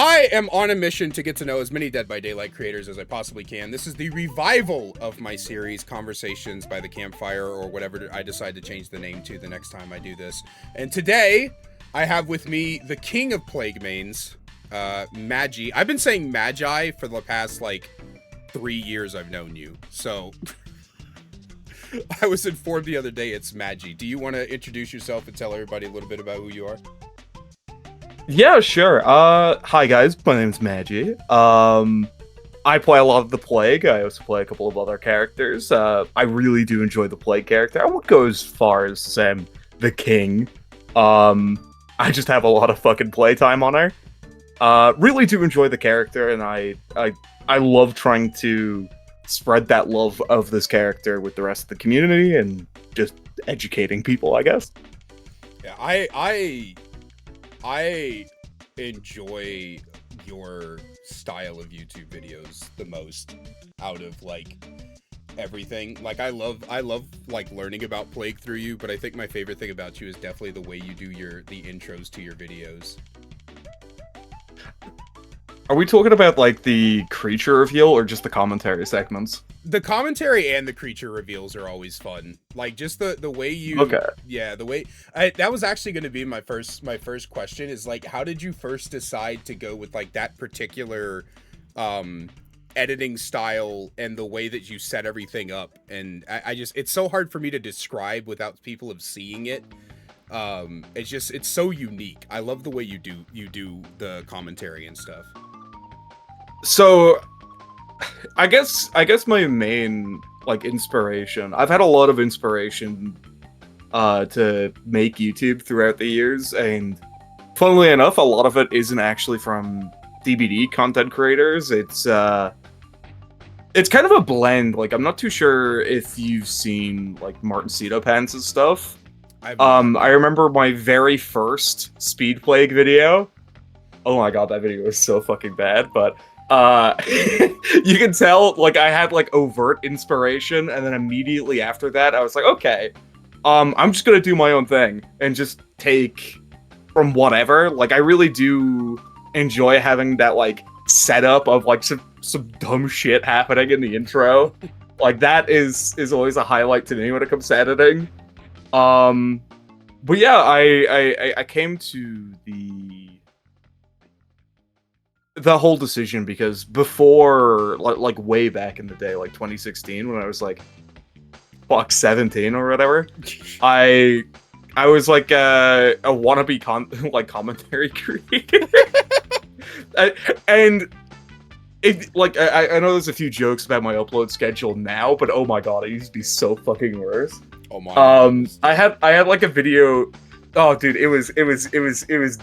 I am on a mission to get to know as many Dead by Daylight creators as I possibly can. This is the revival of my series, Conversations by the Campfire, or whatever I decide to change the name to the next time I do this. And today, I have with me the king of Plague Mains, Magi. I've been saying Magi for the past, 3 years I've known you. So, I was informed the other day it's Magi. Do you want to introduce yourself and tell everybody a little bit about who you are? Yeah, sure. Hi guys, my name's Magi. I play a lot of the Plague. I also play a couple of other characters. I really do enjoy the Plague character. I won't go as far as Sam the King. I just have a lot of fucking playtime on her. Really do enjoy the character, and I love trying to spread that love of this character with the rest of the community and just educating people, I guess. Yeah, I enjoy your style of YouTube videos the most out of everything. I love learning about Plague through you, but I think my favorite thing about you is definitely the way you do the intros to your videos. Are we talking about the creature reveal or just the commentary segments? The commentary and the creature reveals are always fun. Just the way you... Okay. Yeah, the way... that was actually going to be my first question is, how did you first decide to go with, that particular editing style and the way that you set everything up? And I just... It's so hard for me to describe without people of seeing it. It's so unique. I love the way you do the commentary and stuff. So... I guess my main inspiration. I've had a lot of inspiration to make YouTube throughout the years, and funnily enough, a lot of it isn't actually from DBD content creators. It's kind of a blend. I'm not too sure if you've seen Martin Cito Pants and stuff. I remember my very first Speed Plague video. Oh my god, that video was so fucking bad, but you can tell, I had, overt inspiration, and then immediately after that, I was like, okay, I'm just gonna do my own thing, and just take from whatever. I really do enjoy having that, setup of, some dumb shit happening in the intro. That is always a highlight to me when it comes to editing. But yeah, I came to the whole decision because before, way back in the day, 2016, when I was 17 or whatever, I was a wannabe commentary creator. And it, I know there's a few jokes about my upload schedule now, but oh my god, it used to be so fucking worse. Oh my god. I had a video. Oh dude, it was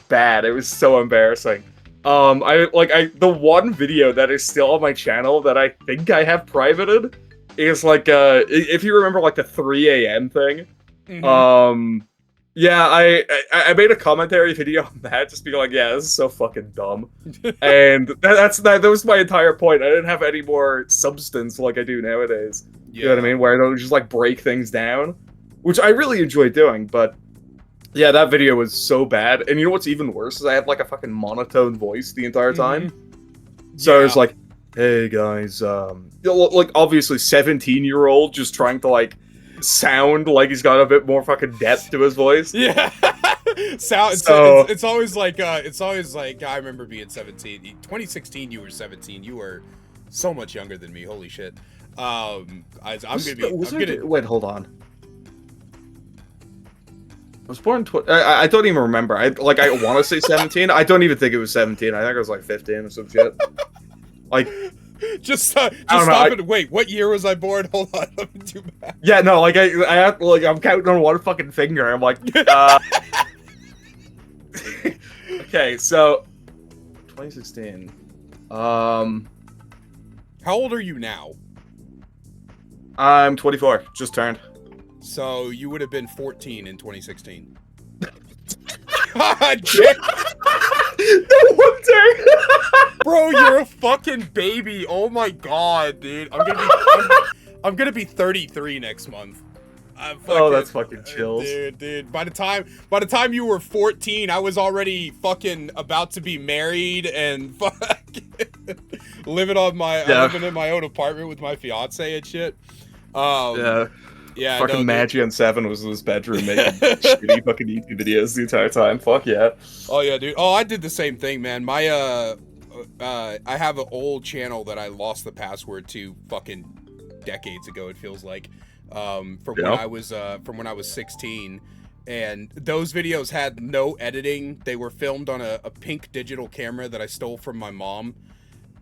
bad. It was so embarrassing. The one video that is still on my channel that I think I have privated is if you remember the 3 a.m. thing. Mm-hmm. Yeah, I made a commentary video on that, just being yeah, this is so fucking dumb. And that was my entire point. I didn't have any more substance like I do nowadays. Yeah. You know what I mean? Where I don't just break things down, which I really enjoy doing, but yeah, that video was so bad. And you know what's even worse is I had a fucking monotone voice the entire time. Mm-hmm. So yeah. I was hey guys, obviously 17-year-old just trying to sound like he's got a bit more fucking depth to his voice. Yeah. It's always I remember being 17. 2016 you were 17. You were so much younger than me. Holy shit. Wait, hold on. I was born I don't even remember. I want to say 17. I don't even think it was 17. I think it was 15 or some shit. Just stop it. Wait, what year was I born? Hold on, let me do math. Yeah, no, I have I'm counting on one fucking finger. I'm okay, so 2016. How old are you now? I'm 24. Just turned. So you would have been 14 in 2016. No wonder. Bro, you're a fucking baby. Oh my god, dude. I'm gonna be 33 next month. Oh, that's fucking chills. Dude. By the time you were 14, I was already fucking about to be married and living in my own apartment with my fiance and shit. Yeah, fucking Magian 7 was in his bedroom making shitty fucking YouTube videos the entire time. Fuck yeah. Oh yeah, dude. Oh, I did the same thing, man. My I have an old channel that I lost the password to fucking decades ago. It feels like, from when I was 16, and those videos had no editing. They were filmed on a pink digital camera that I stole from my mom,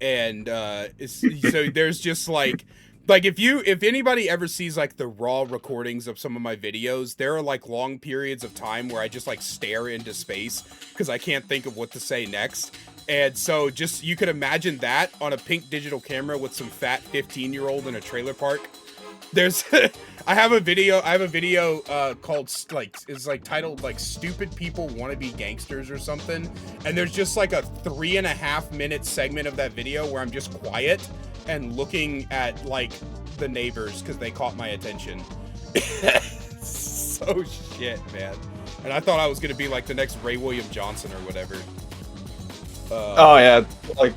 and so there's just like if anybody ever sees like the raw recordings of some of my videos, there are like long periods of time where I just like stare into space because I can't think of what to say next. And so just you could imagine that on a pink digital camera with some fat 15-year-old in a trailer park. There's I have a video called it's titled like "Stupid People Want to Be Gangsters" or something, and there's just like a 3.5-minute segment of that video where I'm just quiet and looking at like the neighbors because they caught my attention. So shit, man. And I thought I was gonna be like the next Ray William Johnson or whatever. Oh yeah, like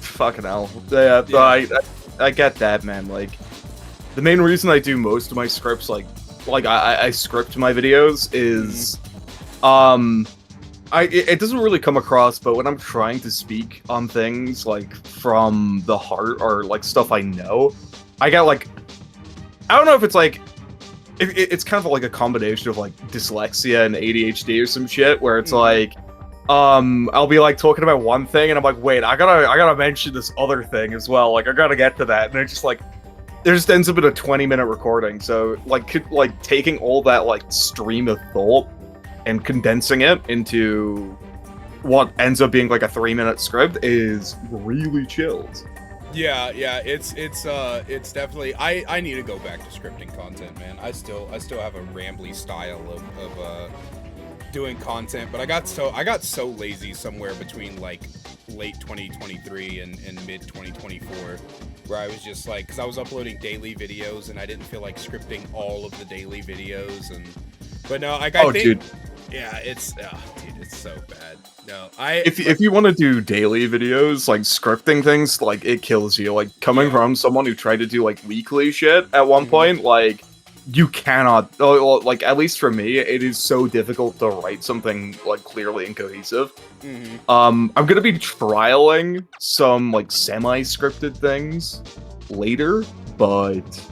fucking hell. Yeah, yeah. I get that, man. Like the main reason I do most of my scripts, like I script my videos is, it doesn't really come across, but when I'm trying to speak on things like from the heart or like stuff I know, I get like, I don't know if it's like, it's kind of like a combination of like dyslexia and ADHD or some shit where it's like, I'll be like talking about one thing and I'm like, wait, I gotta mention this other thing as well. Like I gotta get to that, and it's just like, there just ends up in a 20-minute recording. So like taking all that like stream of thought and condensing it into what ends up being like a 3-minute script is really chilled. Yeah, it's definitely, I need to go back to scripting content, man. I still have a rambly style of doing content, but I got so lazy somewhere between like late 2023 and mid 2024 where I was just like, because I was uploading daily videos and I didn't feel like scripting all of the daily videos, but no, like I think, dude. Yeah, it's so bad. No, if you want to do daily videos, like scripting things, like it kills you. Like coming from someone who tried to do like weekly shit at one point, like you cannot, like at least for me, it is so difficult to write something like clearly and cohesive. I'm gonna be trialing some like semi-scripted things later, but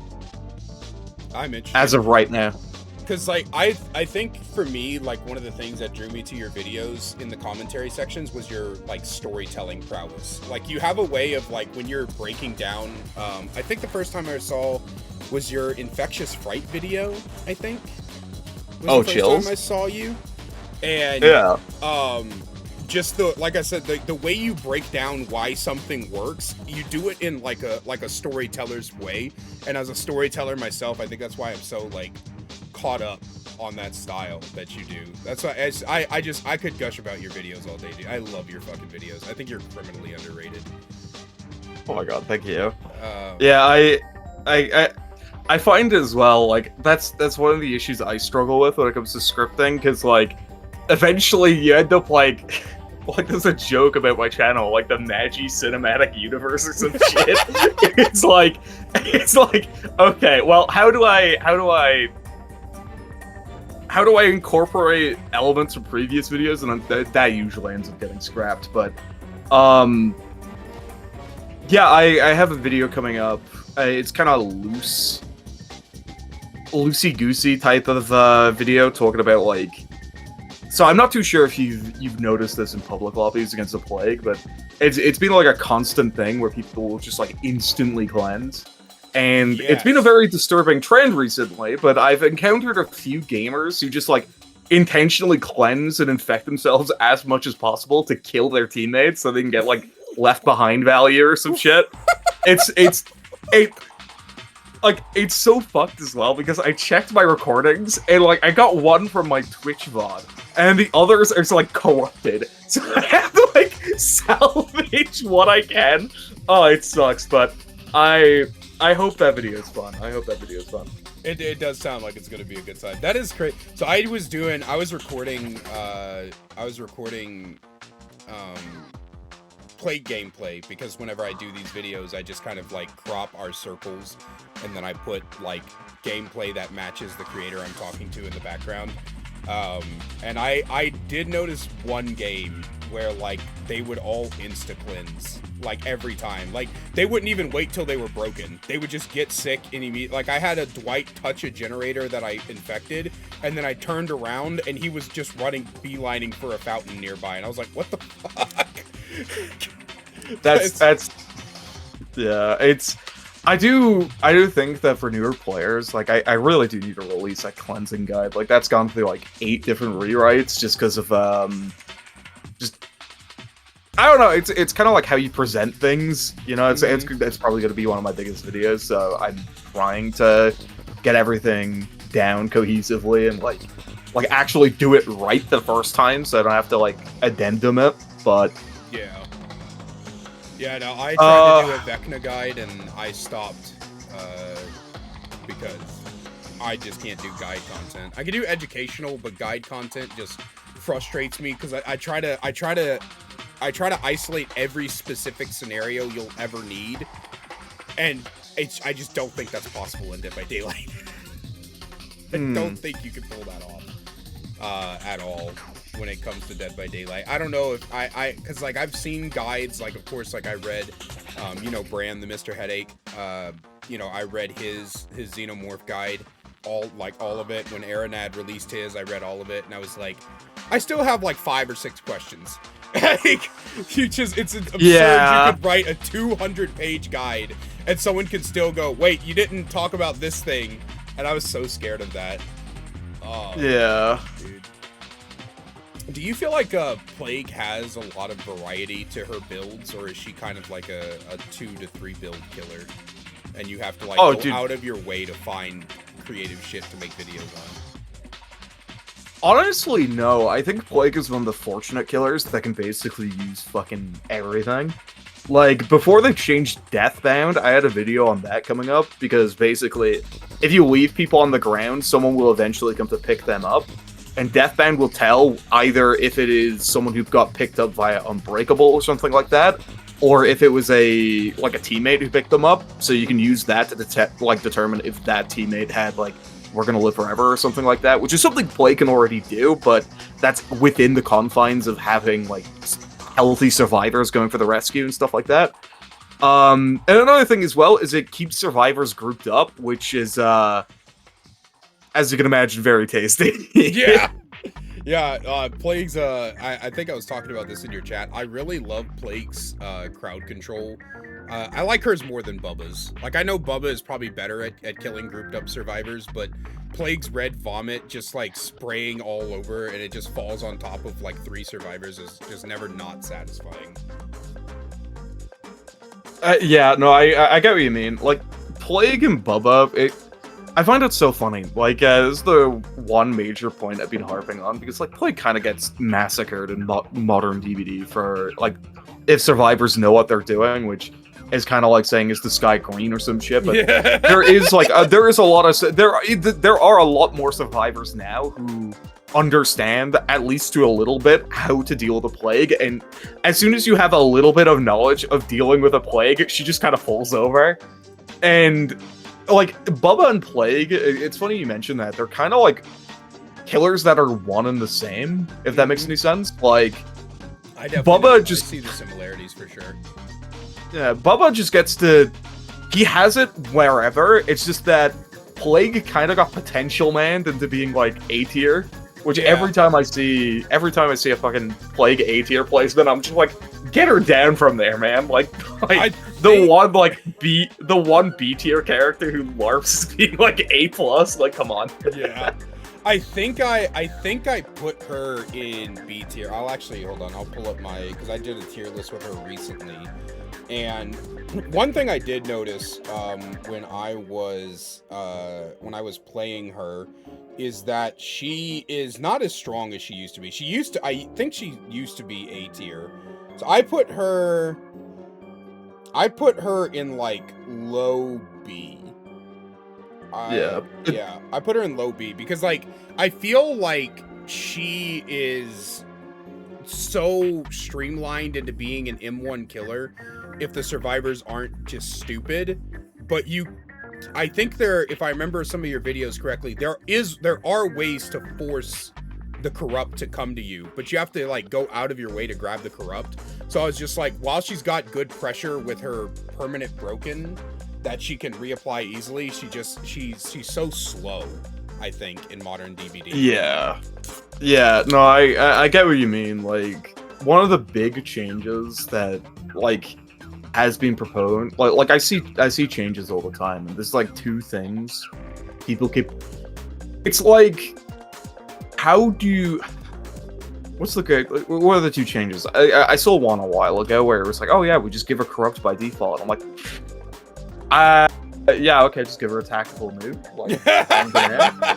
I'm interested as of right now. Because, like, I think for me, like, one of the things that drew me to your videos in the commentary sections was your, like, storytelling prowess. Like, you have a way of, like, when you're breaking down, I think the first time I saw was your Infectious Fright video, I think. Was the first time I saw you. And, just like I said, the way you break down why something works, you do it in, like a storyteller's way. And as a storyteller myself, I think that's why I'm so, like, caught up on that style that you do. That's why I could gush about your videos all day, dude. I love your fucking videos. I think you're criminally underrated. Oh my god, thank you. Yeah, I find as well, like that's one of the issues I struggle with when it comes to scripting, because like eventually you end up like there's a joke about my channel, like the Magi cinematic universe or some shit. It's like okay, well how do I incorporate elements from previous videos, and that usually ends up getting scrapped. But yeah, I have a video coming up. It's kind of loosey-goosey type of video, talking about like, so I'm not too sure if you've noticed this in public lobbies against the Plague, but it's been like a constant thing where people will just like instantly cleanse. And it's been a very disturbing trend recently, but I've encountered a few gamers who just like intentionally cleanse and infect themselves as much as possible to kill their teammates so they can get like left behind value or some shit. It's so fucked as well, because I checked my recordings and like I got one from my Twitch VOD and the others are like corrupted. So I have to like salvage what I can. Oh, it sucks, but I hope that video is fun. It does sound like it's gonna be a good time. That is great. So I was recording Plague gameplay, because whenever I do these videos, I just kind of like crop our circles and then I put like gameplay that matches the creator I'm talking to in the background. And I did notice one game where like they would all insta cleanse like every time. Like they wouldn't even wait till they were broken. They would just get sick and immediately. Like I had a Dwight touch a generator that I infected, and then I turned around and he was just running beelining for a fountain nearby, and I was like, what the fuck? That's yeah, it's I do think that for newer players, like I really do need to release a cleansing guide. Like that's gone through like 8 different rewrites just because of just I don't know, it's kind of like how you present things, you know. It's probably going to be one of my biggest videos, so I'm trying to get everything down cohesively and like actually do it right the first time, so I don't have to like addendum it. But yeah, no, I tried to do a Vecna guide and I stopped because I just can't do guide content. I can do educational, but guide content just frustrates me because I try to isolate every specific scenario you'll ever need, and I just don't think that's possible in Dead by Daylight. I don't think you can pull that off at all when it comes to Dead by Daylight. I don't know if because like I've seen guides, like of course like I read Bran the Mr. Headache, I read his Xenomorph guide, all of it. When Aranad released his, I read all of it, and I was like, I still have like 5 or 6 questions. Like, it's absurd. Yeah. You could write a 200-page guide and someone could still go, wait, you didn't talk about this thing. And I was so scared of that. Oh, yeah. Dude. Do you feel like Plague has a lot of variety to her builds, or is she kind of like a 2 to 3 build killer? And you have to like go out of your way to find creative shit to make videos on? Honestly, no. I think Plague is one of the fortunate killers that can basically use fucking everything. Like, before they changed Deathbound, I had a video on that coming up, because basically, if you leave people on the ground, someone will eventually come to pick them up, and Deathbound will tell either if it is someone who got picked up via Unbreakable or something like that, or if it was a teammate who picked them up, so you can use that to determine if that teammate had, like, we're gonna live forever or something like that, which is something Plague can already do, but that's within the confines of having, like, healthy survivors going for the rescue and stuff like that. And another thing as well is it keeps survivors grouped up, which is, as you can imagine, very tasty. Yeah! Yeah, Plague's, I think I was talking about this in your chat. I really love Plague's crowd control. I like hers more than Bubba's. Like, I know Bubba is probably better at killing grouped up survivors, but Plague's red vomit just, like, spraying all over, and it just falls on top of, like, 3 survivors is just never not satisfying. Yeah, no, I get what you mean. Like, Plague and Bubba, I find it so funny. Like, this is the one major point I've been harping on, because, like, Plague kind of gets massacred in modern DBD for, like, if survivors know what they're doing, which is kind of like saying, is the sky green or some shit, but yeah. there is, like, there is a lot of, there are a lot more survivors now who understand, at least to a little bit, how to deal with a Plague, and as soon as you have a little bit of knowledge of dealing with a Plague, she just kind of falls over. And like, Bubba and Plague, it's funny you mentioned that. They're kind of like killers that are one and the same, if that makes any sense. Like, I definitely Bubba just see the similarities for sure. Yeah, Bubba just gets to, he has it wherever. It's just that Plague kind of got potential manned into being like A tier, which every time I see a fucking Plague A tier placement, I'm just like, get her down from there, man. Like the one B tier character who LARPs being like A+, like, come on. Yeah. I think I put her in B tier. I'll actually, hold on, I'll pull up because I did a tier list with her recently. And one thing I did notice when I was playing her is that she is not as strong as she used to be. I think she used to be A tier. So I put her in like low B. I put her in low B because like I feel like she is so streamlined into being an M1 killer if the survivors aren't just stupid. But I think if I remember some of your videos correctly, there are ways to force the corrupt to come to you, but you have to like go out of your way to grab the corrupt. So I was just like, while she's got good pressure with her permanent broken that she can reapply easily, she's so slow, I think, in modern DBD. Yeah, no, I get what you mean. Like, one of the big changes that like has been proposed, like I see changes all the time, and there's like two things people keep. It's like, how do you? What are the two changes? I saw one a while ago where it was like, oh yeah, we just give her corrupt by default. I'm like, yeah, okay, just give her a tactical nuke. Like,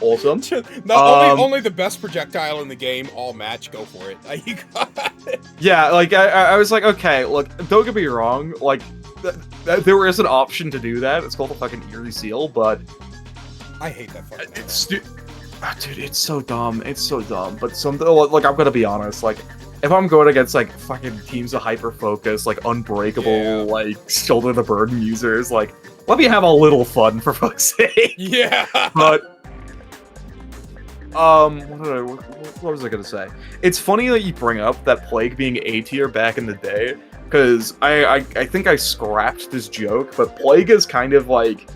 awesome. Only the best projectile in the game, all match, go for it. You got it. Yeah, like I was like, okay, look, don't get me wrong, like there is an option to do that. It's called the fucking Eerie Seal, but I hate that fucking. Dude, it's so dumb. It's so dumb. But like, I'm gonna be honest. Like, if I'm going against like fucking teams of hyper focus, like unbreakable, like shoulder the burden users, like, let me have a little fun for fuck's sake. Yeah. But what was I gonna say? It's funny that you bring up that Plague being A tier back in the day, because I think I scrapped this joke, but Plague is kind of like,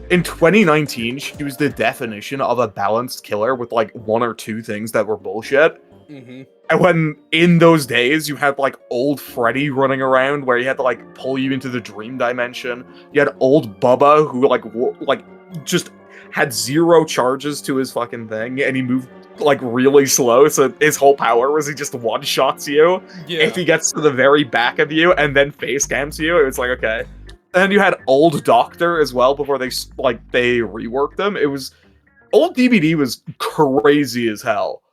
in 2019, she was the definition of a balanced killer with like one or two things that were bullshit. Mm-hmm. And when in those days you had like old Freddy running around where he had to like pull you into the dream dimension. You had old Bubba who like just had zero charges to his fucking thing, and he moved like really slow, so his whole power was he just one-shots you if he gets to the very back of you and then face cams you. It was like, okay. And then you had old Doctor as well before they reworked them. It was, old DBD was crazy as hell.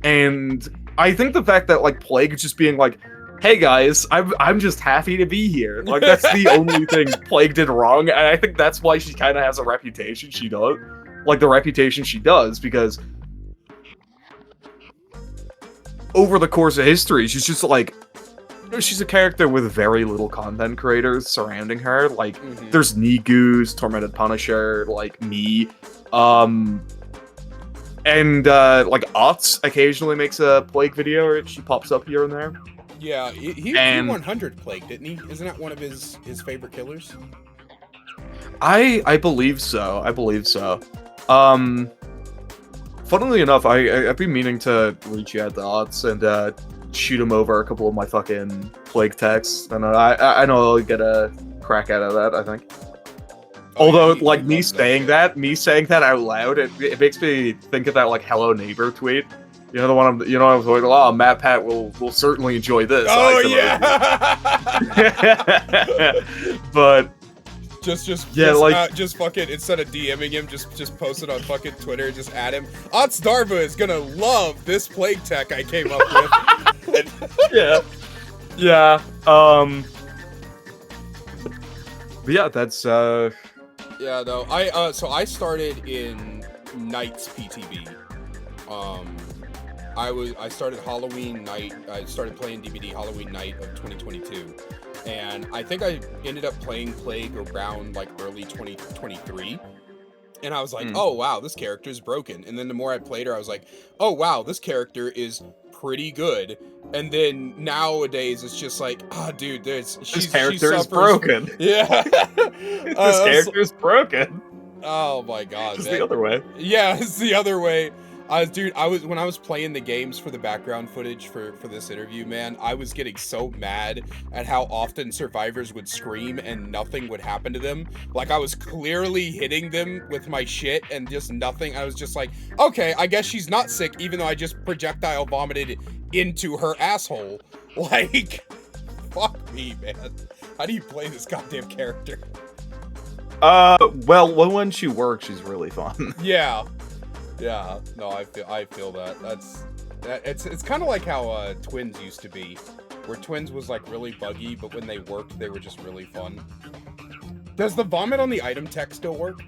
And I think the fact that like Plague just being like, hey guys, I'm just happy to be here. Like, that's the only thing Plague did wrong. And I think that's why she kind of has a reputation she does. Like, the reputation she does, because over the course of history, she's just like, she's a character with very little content creators surrounding her. Like, there's Negoose, Tormented Punisher, like me, and like Otz occasionally makes a Plague video, or she pops up here and there. Yeah, he 100 Plague, didn't he? Isn't that one of his favorite killers? I believe so. Funnily enough, I've been meaning to reach out to Otz and shoot him over a couple of my fucking Plague texts, and I know I'll get a crack out of that, I think. Although, like, me saying that out loud, it makes me think of that, like, Hello Neighbor tweet. You know, the one I was like, oh, Matt Pat will certainly enjoy this. Oh, yeah! But just fucking, instead of DMing him, just post it on fucking Twitter, just add him. Otz Darva is gonna love this Plague tech I came up with. Yeah. But yeah, that's yeah, no, so I started in Nights PTB. I started Halloween night. I started playing DBD Halloween night of 2022, and I think I ended up playing Plague around like early 2023. And I was like, oh wow, this character is broken. And then the more I played her, I was like, oh wow, this character is pretty good. And then nowadays it's just like, dude, this character is broken. Yeah. This character is broken. Oh my god, it's the other way. Yeah, it's the other way. When I was playing the games for the background footage for this interview, man, I was getting so mad at how often survivors would scream and nothing would happen to them. Like, I was clearly hitting them with my shit and just nothing. I was just like, okay, I guess she's not sick, even though I just projectile vomited into her asshole. Like, fuck me, man. How do you play this goddamn character? Well, when she works, she's really fun. Yeah, no, I feel that. It's kind of like how Twins used to be, where Twins was like really buggy, but when they worked, they were just really fun. Does the vomit on the item tech still work?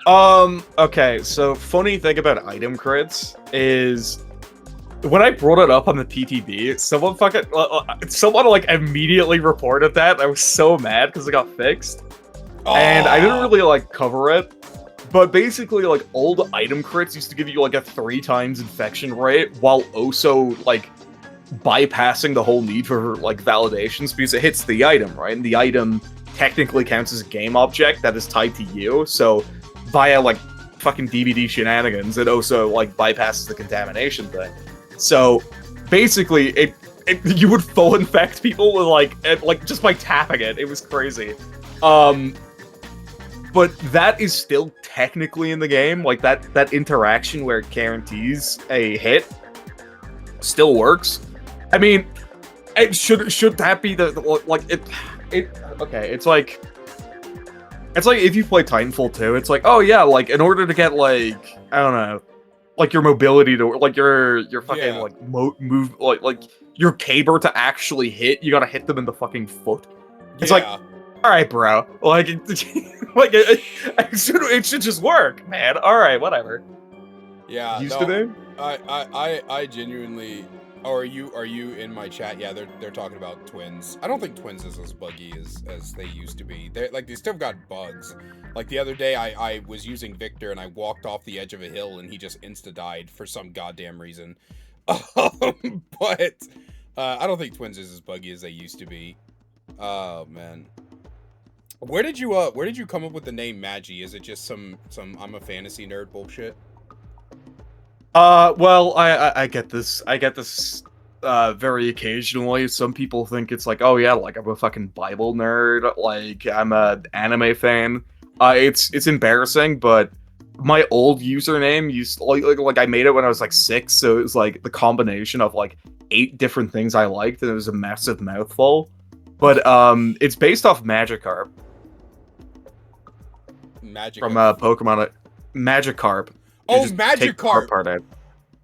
Okay, so funny thing about item crits is when I brought it up on the PTB, someone like immediately reported that. I was so mad because it got fixed. And I didn't really like cover it. But basically, like, old item crits used to give you like a 3 times infection rate while also like bypassing the whole need for like validations because it hits the item, right? And the item technically counts as a game object that is tied to you. So via like fucking DVD shenanigans, it also like bypasses the contamination thing. So basically, you would full infect people with like just by tapping it. It was crazy. But that is still technically in the game. Like that interaction where it guarantees a hit still works. I mean, it should that be the like it okay, it's like if you play Titanfall 2, it's like, oh yeah, like in order to get like, I don't know, like your mobility to like your fucking like move like your caber to actually hit, you gotta hit them in the fucking foot. It's like, all right, bro, like it should just work, man. All right, whatever. Yeah, Used to be. I genuinely. Oh, are you in my chat? Yeah, they're talking about Twins. I don't think Twins is as buggy as they used to be. They still got bugs. Like the other day, I was using Victor and I walked off the edge of a hill and he just insta died for some goddamn reason. But I don't think Twins is as buggy as they used to be. Oh man, where did you come up with the name Magi? Is it just some I'm a fantasy nerd bullshit? Well, I get this. I get this very occasionally. Some people think it's like, oh yeah, like I'm a fucking Bible nerd, like I'm a anime fan. It's embarrassing, but my old username used like I made it when I was like 6, so it was like the combination of like 8 different things I liked, and it was a massive mouthful. But it's based off Magikarp. From Pokemon Magikarp. Oh, Magikarp! Part out.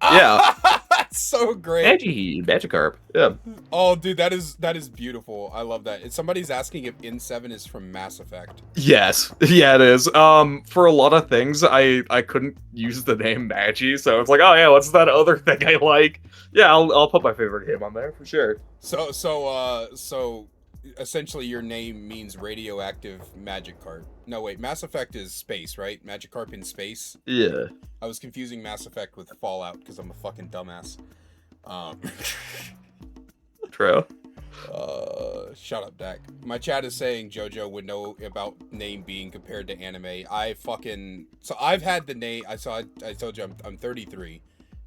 Yeah. That's so great. Magikarp. Yeah. Oh, dude, that is beautiful. I love that. Somebody's asking if N7 is from Mass Effect. Yes. Yeah, it is. For a lot of things, I couldn't use the name Magi, so it's like, oh yeah, what's that other thing I like? Yeah, I'll put my favorite game on there for sure. So essentially your name means radioactive Magikarp. No, wait, Mass Effect is space, right? Magikarp in space? Yeah. I was confusing Mass Effect with Fallout because I'm a fucking dumbass. True. Shut up, Dak. My chat is saying JoJo would know about name being compared to anime. So I've had the name, I told you I'm 33.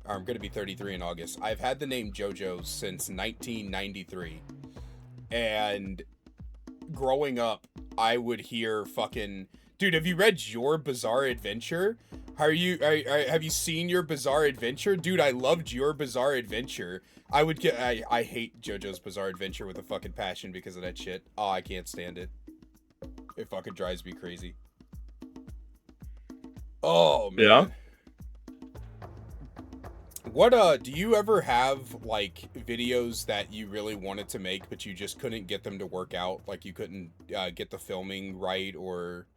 Or I'm gonna be 33 in August. I've had the name JoJo since 1993. And growing up, I would hear fucking, dude, have you read Your Bizarre Adventure? Have you seen Your Bizarre Adventure? Dude, I loved Your Bizarre Adventure. I hate JoJo's Bizarre Adventure with a fucking passion because of that shit. Oh, I can't stand it. It fucking drives me crazy. Oh, man. Yeah. What, do you ever have, like, videos that you really wanted to make, but you just couldn't get them to work out? Like, you couldn't, get the filming right, or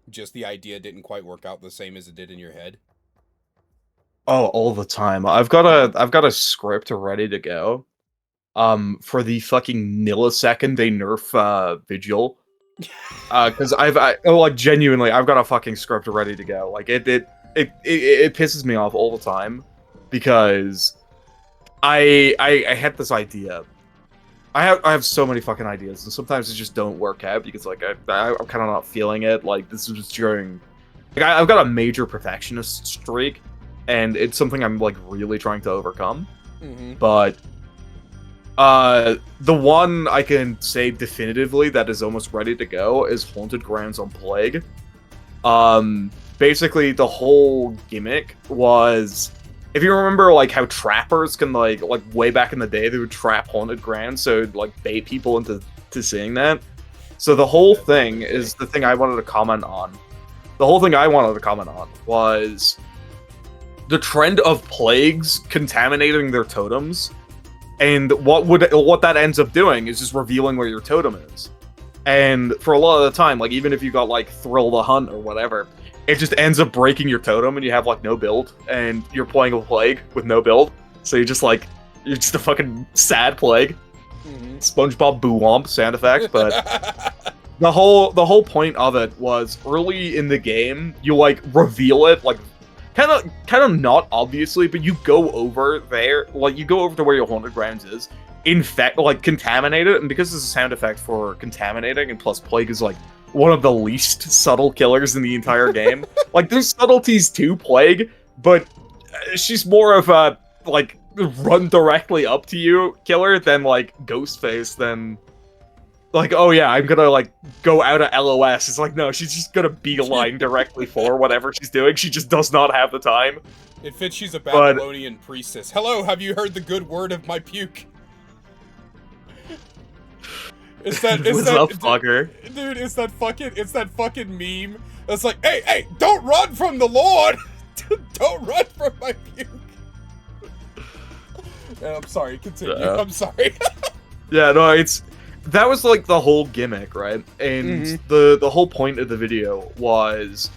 just the idea didn't quite work out the same as it did in your head? Oh, all the time. I've got a script ready to go. For the fucking millisecond they nerf, Vigil. Cause like, genuinely, I've got a fucking script ready to go. Like, it pisses me off all the time. Because I had this idea. I have so many fucking ideas, and sometimes it just don't work out because like I'm kind of not feeling it. Like this is just during, like I've got a major perfectionist streak, and it's something I'm like really trying to overcome. Mm-hmm. But the one I can say definitively that is almost ready to go is Haunted Grounds on Plague. Basically the whole gimmick was, if you remember, like, how trappers can, like way back in the day, they would trap haunted grounds, so it'd, like, bait people into seeing that. So the whole thing is the thing I wanted to comment on. The whole thing I wanted to comment on was the trend of plagues contaminating their totems, and what that ends up doing is just revealing where your totem is. And for a lot of the time, like, even if you got, like, Thrill the Hunt or whatever, it just ends up breaking your totem, and you have like no build, and you're playing a plague with no build. So you're just a fucking sad plague. Mhm. SpongeBob Boo Womp sound effect, but the whole point of it was early in the game, you like reveal it like kind of not obviously, but you go over there, like you go over to where your haunted grounds is, infect, like contaminate it, and because it's a sound effect for contaminating, and plus plague is like one of the least subtle killers in the entire game. Like there's subtleties to plague, but she's more of a like run directly up to you killer than like Ghostface than like, oh yeah, I'm gonna like go out of LOS. It's like, no, she's just gonna beeline directly for whatever she's doing. She just does not have the time. It fits she's a Babylonian priestess. Hello, have you heard the good word of my puke? It's that fucker. Dude, it's that fucking meme. That's like, hey, don't run from the Lord! Don't run from my puke! I'm sorry, continue. I'm sorry. Yeah, no, that was like the whole gimmick, right? And the whole point of the video was,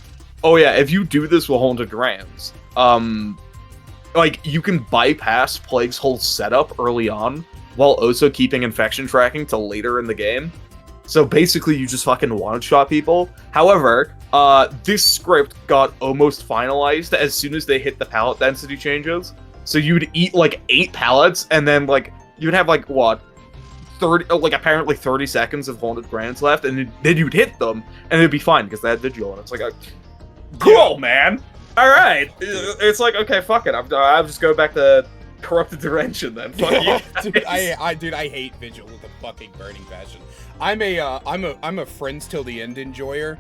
oh yeah, if you do this with Haunted Grounds, like you can bypass Plague's whole setup early on, while also keeping infection tracking till later in the game. So basically, you just fucking one-shot people. However, this script got almost finalized as soon as they hit the pallet density changes. So you'd eat like 8 pallets, and then like you'd have like what, 30, like apparently 30 seconds of Haunted Grounds left, and then you'd hit them, and it'd be fine because they had Vigil, and it's like, cool, man. All right, it's like, okay, fuck it. I'll just go back to Corrupted Dimension then. Fuck you. Dude, I hate Vigil with a fucking burning passion. I'm a Friends Till the End enjoyer,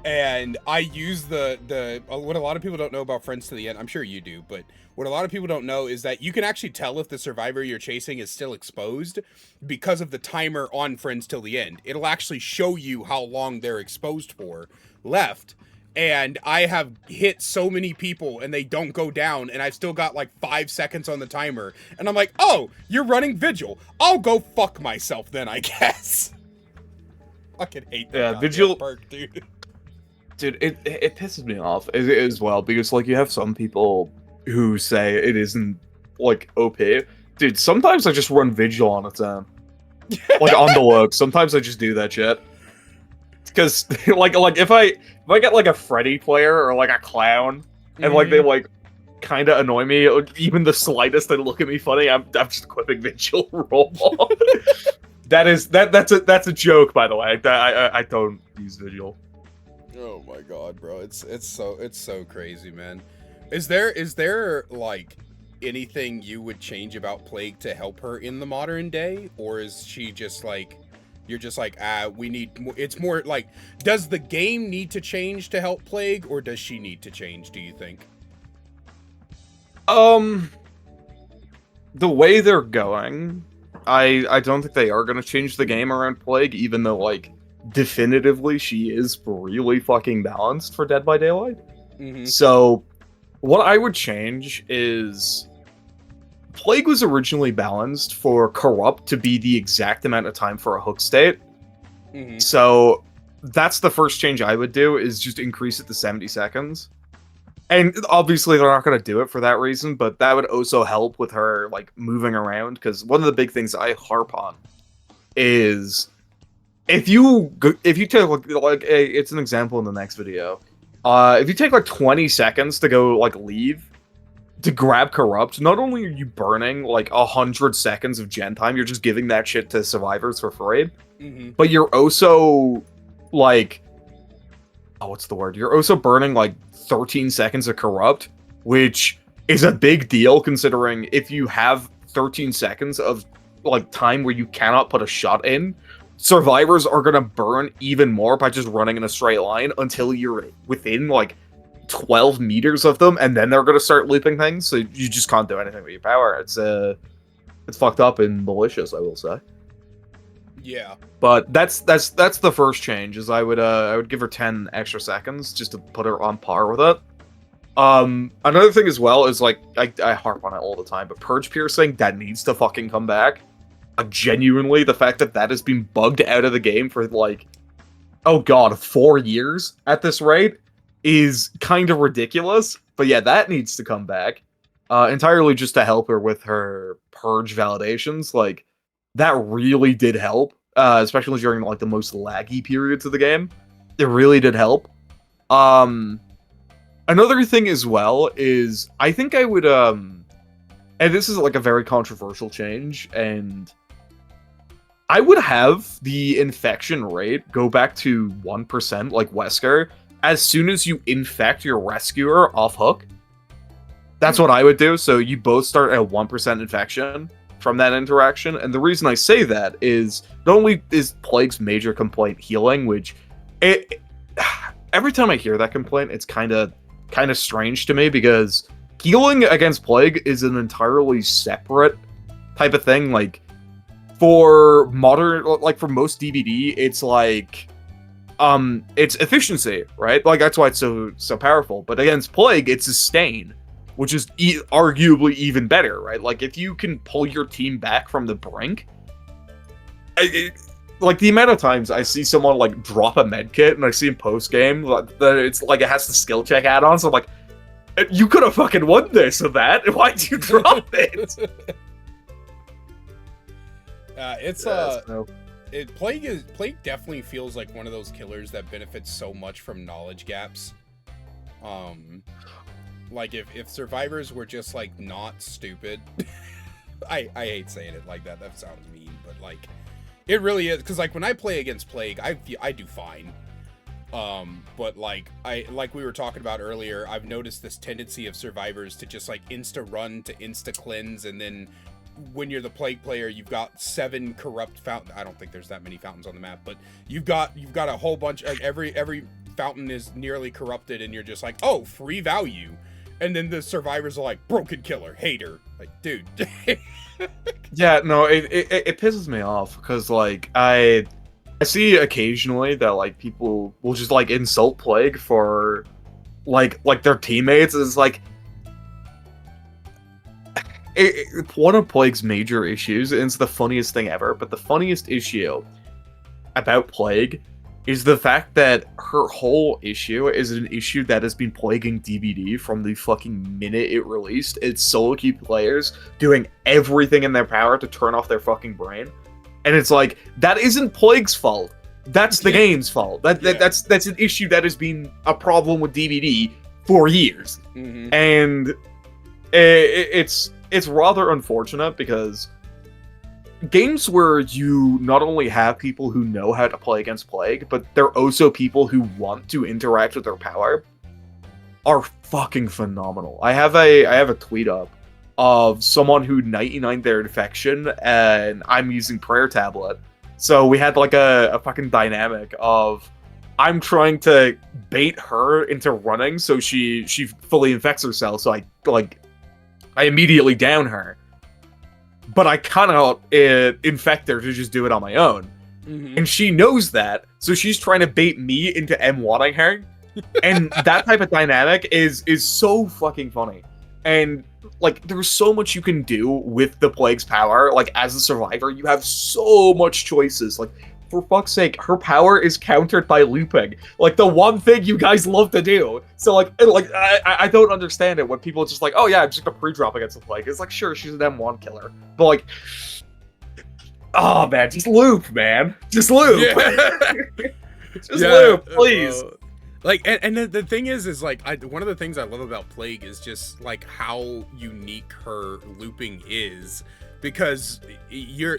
and I use the what a lot of people don't know about Friends to the End. I'm sure you do, but what a lot of people don't know is that you can actually tell if the survivor you're chasing is still exposed because of the timer on Friends Till the End. It'll actually show you how long they're exposed for left. And I have hit so many people and they don't go down, and I've still got like 5 seconds on the timer, and I'm like, oh, you're running Vigil. I'll go fuck myself then, I guess. Fucking hate that Vigil perk, dude. Dude, it pisses me off as well, because like you have some people who say it isn't like OP. Dude, sometimes I just run Vigil on its own. Like on the look. Sometimes I just do that shit. Because like if I get like a Freddy player or like a clown, and like they like kind of annoy me, or even the slightest, they look at me funny, I'm just equipping Vigil roll. That's a joke, by the way. I don't use Vigil. Oh my god, bro, it's so crazy, man. Is there like anything you would change about Plague to help her in the modern day, or is she just like, you're just like, we need more? It's more like, does the game need to change to help Plague, or does she need to change, do you think? The way they're going, I don't think they are going to change the game around Plague, even though like definitively she is really fucking balanced for Dead by Daylight. So what I would change is Plague was originally balanced for Corrupt to be the exact amount of time for a hook state. So that's the first change I would do, is just increase it to 70 seconds. And obviously they're not going to do it for that reason, but that would also help with her like moving around, because one of the big things I harp on is if you take like it's an example in the next video. If you take like 20 seconds to go like leave to grab Corrupt, not only are you burning like 100 seconds of gen time, you're just giving that shit to survivors for free, but you're also like, oh, what's the word? You're also burning like 13 seconds of Corrupt, which is a big deal considering if you have 13 seconds of like time where you cannot put a shot in, survivors are gonna burn even more by just running in a straight line until you're within like 12 meters of them, and then they're gonna start looping things. So you just can't do anything with your power. It's fucked up and malicious, I will say. Yeah. But that's the first change. Is I would give her 10 extra seconds just to put her on par with it. Another thing as well is like I harp on it all the time, but Purge Piercing, that needs to fucking come back. Genuinely, the fact that has been bugged out of the game for like, oh god, 4 years at this rate is kind of ridiculous. But yeah, that needs to come back. Entirely just to help her with her purge validations. Like, that really did help. Especially during like the most laggy periods of the game. It really did help. Another thing as well is I think I would and this is like a very controversial change, and I would have the infection rate go back to 1% like Wesker as soon as you infect your rescuer off hook. That's what I would do. So you both start at 1% infection from that interaction. And the reason I say that is not only is Plague's major complaint healing, which every time I hear that complaint, it's kind of strange to me because healing against Plague is an entirely separate type of thing. Like for modern, like for most DBD, it's like it's efficiency, right? Like that's why it's so powerful. But against Plague, it's sustain, which is arguably even better, right? Like if you can pull your team back from the brink, like the amount of times I see someone like drop a med kit and I see him post game that it's like it has the skill check add-on, so I'm like, you could have fucking won this with that. Why'd you drop it? Plague definitely feels like one of those killers that benefits so much from knowledge gaps. Like if survivors were just like not stupid, I hate saying it like that. That sounds mean, but like it really is, because like when I play against Plague, I do fine. But like we were talking about earlier, I've noticed this tendency of survivors to just like insta run to insta cleanse, and then when you're the Plague player, you've got 7 corrupt fountains. I don't think there's that many fountains on the map, but you've got a whole bunch. Like every fountain is nearly corrupted, and you're just like, oh, free value. And then the survivors are like, broken killer, hater. Like, dude. Yeah, no, it pisses me off because like I see occasionally that like people will just like insult Plague for like their teammates. It's like one of Plague's major issues, and it's the funniest thing ever, but the funniest issue about Plague is the fact that her whole issue is an issue that has been plaguing DBD from the fucking minute it released. It's solo queue players doing everything in their power to turn off their fucking brain. And it's like, that isn't Plague's fault. That's the game's fault. That's an issue that has been a problem with DBD for years. Mm-hmm. And it's rather unfortunate because games where you not only have people who know how to play against Plague, but they're also people who want to interact with their power are fucking phenomenal. I have a tweet up of someone who 99'd their infection, and I'm using Prayer Tablet. So we had like a fucking dynamic of I'm trying to bait her into running so she fully infects herself, so I immediately down her. But I cannot infect her to just do it on my own. Mm-hmm. And she knows that, so she's trying to bait me into M1ing her. And that type of dynamic is so fucking funny. And, like, there's so much you can do with the Plague's power. Like, as a survivor, you have so much choices. Like, for fuck's sake, her power is countered by looping. Like, the one thing you guys love to do. So, I don't understand it when people are just like, oh yeah, I'm just gonna pre-drop against the Plague. It's like, sure, she's an M1 killer. But, like, oh man, just loop, man. Just loop. Yeah. Loop, please. Like, and the thing is like, one of the things I love about Plague is just, like, how unique her looping is. Because you're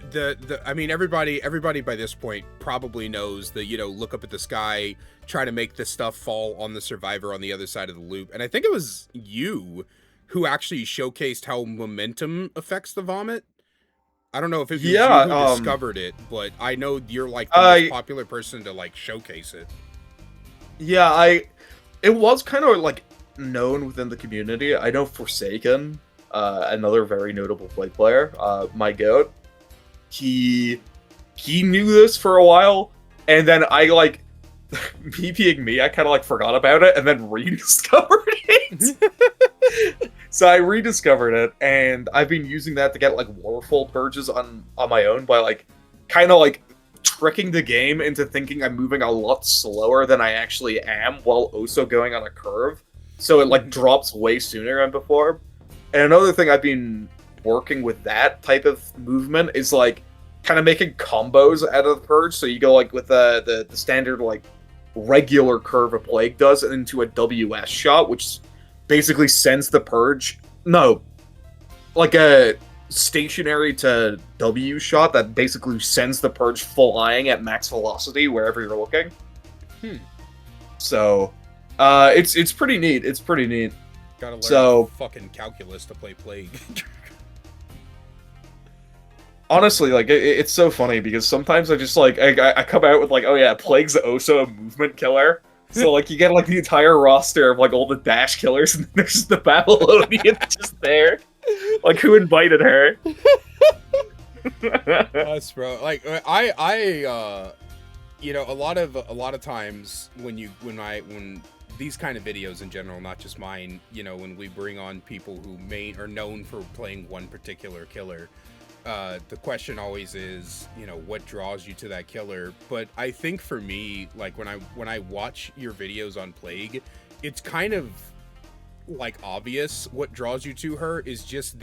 I mean, everybody by this point probably knows that, you know, look up at the sky, try to make the stuff fall on the survivor on the other side of the loop. And I think it was you who actually showcased how momentum affects the vomit. I don't know if it was you who discovered it, but I know you're like the most popular person to like showcase it. Yeah, it was kind of like known within the community. I know Forsaken, another very notable Plague player, my goat, he knew this for a while, and then I like me being me, I kind of like forgot about it and then rediscovered it. So I rediscovered it, and I've been using that to get like Warful purges on my own by like kind of like tricking the game into thinking I'm moving a lot slower than I actually am, while also going on a curve. So it like drops way sooner than before. And another thing I've been working with that type of movement is like kind of making combos out of the purge. So you go like with the standard like regular curve a plague does and into a WS shot, which basically sends the purge. No, like a stationary to W shot that basically sends the purge flying at max velocity wherever you're looking. So, it's pretty neat. It's pretty neat. Gotta learn fucking calculus to play Plague. Honestly, like it's so funny because sometimes I just like I come out with like, oh yeah, Plague's also a movement killer. So like you get like the entire roster of like all the dash killers, and then there's just the Babylonian just there. Like who invited her? Us, bro. Like I you know, a lot of times when these kind of videos in general, not just mine, you know, when we bring on people who are known for playing one particular killer, the question always is, you know, what draws you to that killer? But I think for me, like when I watch your videos on Plague, it's kind of like obvious what draws you to her is just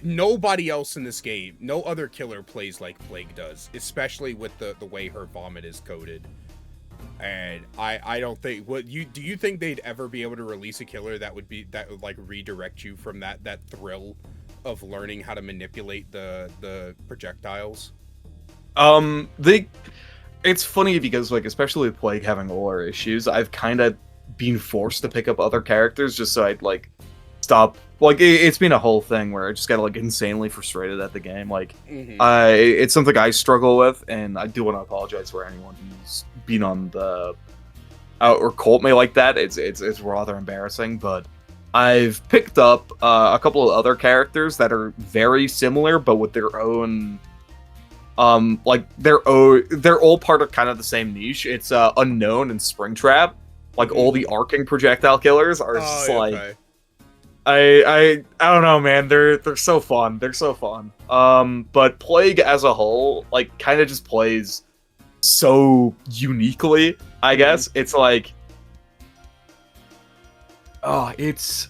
nobody else in this game, no other killer plays like Plague does, especially with the way her vomit is coded. And I don't think do you think they'd ever be able to release a killer that would like redirect you from that thrill of learning how to manipulate the projectiles? It's funny because like especially with Plague having lore issues, I've kind of been forced to pick up other characters just so I'd like stop. Like it's been a whole thing where I just got like insanely frustrated at the game. Like it's something I struggle with, and I do want to apologize for anyone who's been on the or cult me like that. It's rather embarrassing, but I've picked up a couple of other characters that are very similar, but with their own they're all part of kind of the same niche. It's Unknown and Springtrap. Like all the arcing projectile killers are just like I don't know, man. They're so fun. They're so fun. But Plague as a whole, like, kind of just plays so uniquely. I guess it's like, it's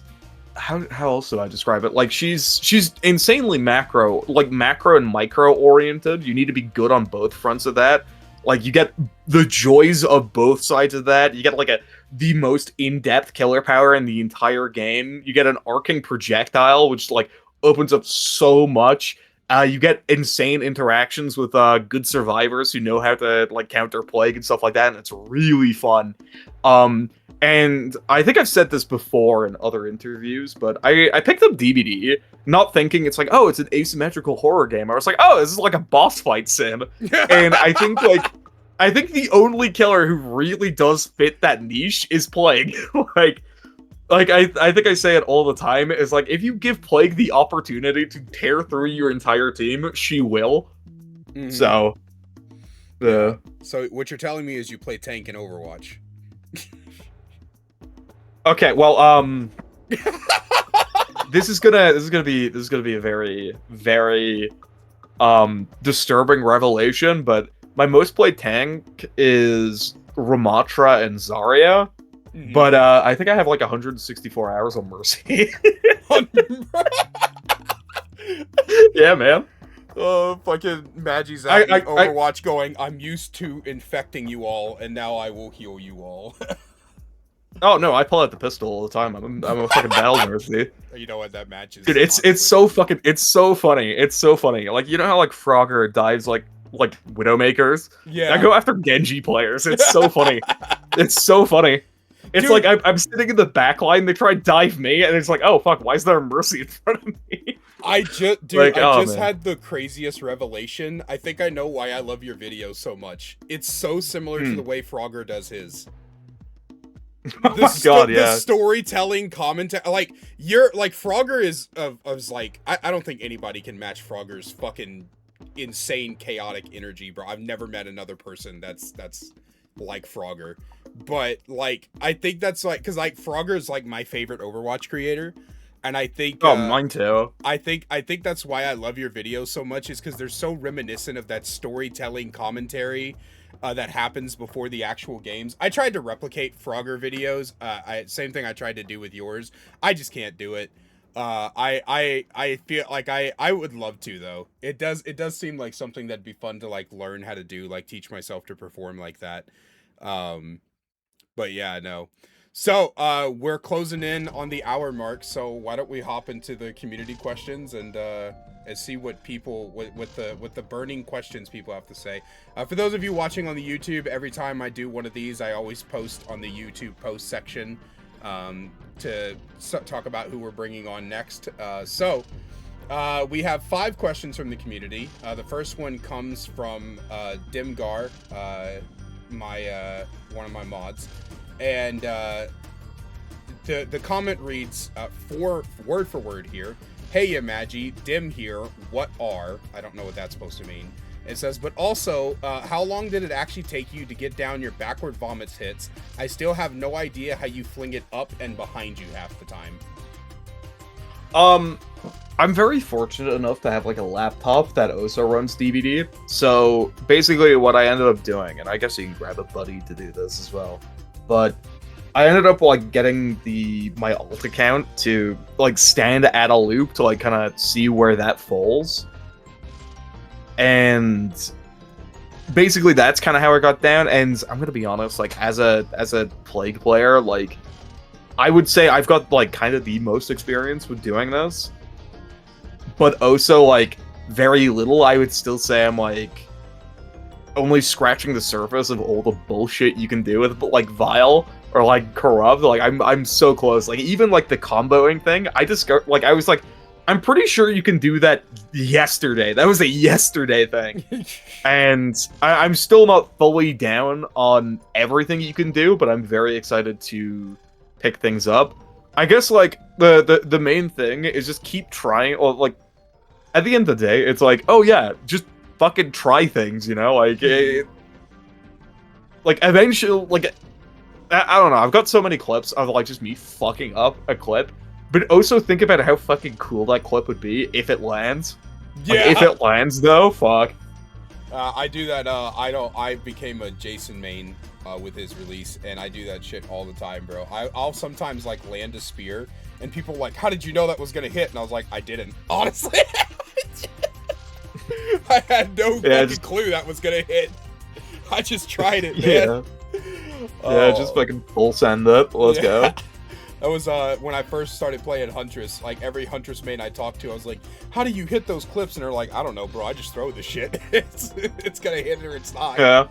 how else do I describe it? Like, she's insanely macro and micro oriented. You need to be good on both fronts of that. Like, you get the joys of both sides of that. You get like the most in-depth killer power in the entire game. You get an arcing projectile, which like opens up so much. You get insane interactions with good survivors who know how to like counter Plague and stuff like that, and it's really fun. And I think I've said this before in other interviews, but I picked up DBD, not thinking it's like, oh, it's an asymmetrical horror game. I was like, oh, this is like a boss fight sim. And I think the only killer who really does fit that niche is Plague. I think I say it all the time, is like, if you give Plague the opportunity to tear through your entire team, she will. So, yeah. So what you're telling me is you play tank in Overwatch. Okay, well, this is gonna be a very, very disturbing revelation, but my most played tank is Ramatra and Zarya. But I think I have like 164 hours on Mercy. Yeah, man. Fucking Magi's out in Overwatch going, I'm used to infecting you all, and now I will heal you all. Oh no, I pull out the pistol all the time. I'm a fucking battle Mercy. You know what, that match is. Dude, it's so fucking, it's so funny. It's so funny. Like, you know how like Frogger dives like Widowmakers? Yeah. I go after Genji players. It's so funny. It's so funny. It's like I'm sitting in the back line, they try to dive me, and it's like, oh fuck, why is there a Mercy in front of me? I just had the craziest revelation. I think I know why I love your videos so much. It's so similar to the way Frogger does his. Oh my god, yeah. The storytelling commentary, like, you're like, Frogger is like, I don't think anybody can match Frogger's fucking insane chaotic energy, bro. I've never met another person that's like Frogger. But like, I think that's like, because like Frogger is like my favorite Overwatch creator, And I think Oh, mine too. I think that's why I love your videos so much, is because they're so reminiscent of that storytelling commentary that happens before the actual games. I tried to replicate Frogger videos. Same thing I tried to do with yours. I just can't do it. I feel like I would love to, though. It does seem like something that'd be fun to like learn how to do, like teach myself to perform like that. But yeah, no. So we're closing in on the hour mark, so why don't we hop into the community questions and see what people what the burning questions people have to say. For those of you watching on the YouTube, every time I do one of these, I always post on the YouTube post section to talk about who we're bringing on next. So we have 5 questions from the community. The first one comes from Dimgar, my one of my mods. And the comment reads, word for word here, "Hey Yamagi, Dim here, what are..." I don't know what that's supposed to mean. It says, "But also, how long did it actually take you to get down your backward vomits hits? I still have no idea how you fling it up and behind you half the time." I'm very fortunate enough to have like a laptop that also runs DVD. So basically what I ended up doing, and I guess you can grab a buddy to do this as well, but I ended up like getting my alt account to like stand at a loop to like kind of see where that falls. And basically that's kind of how I got down. And I'm going to be honest, like as a Plague player, like I would say I've got like kind of the most experience with doing this. But also like very little. I would still say I'm like only scratching the surface of all the bullshit you can do with like Vile or like Corrupt. Like I'm so close. Like even like the comboing thing, I discovered, like I was like, I'm pretty sure you can do that yesterday. That was a yesterday thing. And I'm still not fully down on everything you can do, but I'm very excited to pick things up. I guess like the main thing is just keep trying, or like at the end of the day, it's like, oh yeah, just fucking try things, you know? Like like eventually, like I don't know, I've got so many clips of like just me fucking up a clip, but also think about how fucking cool that clip would be if it lands. Yeah. Like, if it lands though, fuck. I do that. I became a Jason main with his release, and I do that shit all the time, bro. I'll sometimes like land a spear, and people are like, "How did you know that was gonna hit?" And I was like, "I didn't, honestly." I had no fucking clue that was gonna hit. I just tried it, man. Yeah, just fucking full send up. Let's go. That was when I first started playing Huntress. Like every Huntress main I talked to, I was like, "How do you hit those clips?" And they're like, "I don't know, bro. I just throw the shit. it's gonna hit or it's not." Yeah.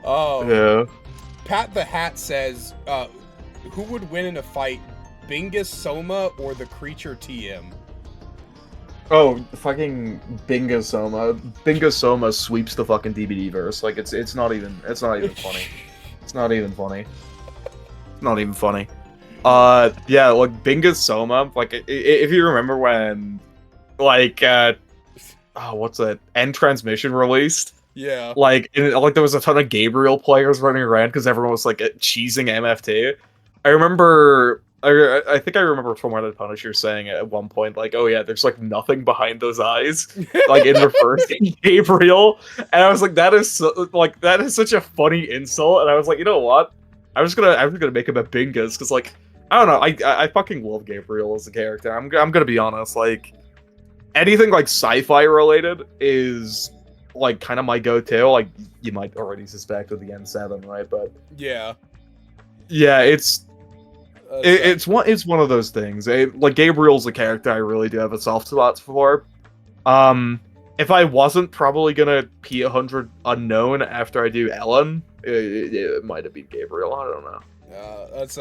Yeah. Pat the Hat says, "Who would win in a fight, Bingus Soma or the Creature TM?" Oh, fucking Bingo Soma. Bingo Soma sweeps the fucking DVD verse. Like it's not even funny. It's not even funny. Not even funny. Yeah, like Bingo Soma, like if you remember when like what's that? End Transmission released? Yeah. Like there was a ton of Gabriel players running around because everyone was like cheesing MFT. I remember I think I remember Tormented Punisher saying at one point, like, "Oh yeah, there's like nothing behind those eyes," like in reference to Gabriel, and I was like, that is such a funny insult, and I was like, you know what? I'm just gonna make him a Bingus because like I don't know, I fucking love Gabriel as a character. I'm gonna be honest, like anything like sci-fi related is like kind of my go-to. Like you might already suspect with the N7, right? But yeah, it's one of those things. Like Gabriel's a character I really do have a soft spot for. If I wasn't probably gonna P100 unknown after I do Ellen, it might have been Gabriel. I don't know. That's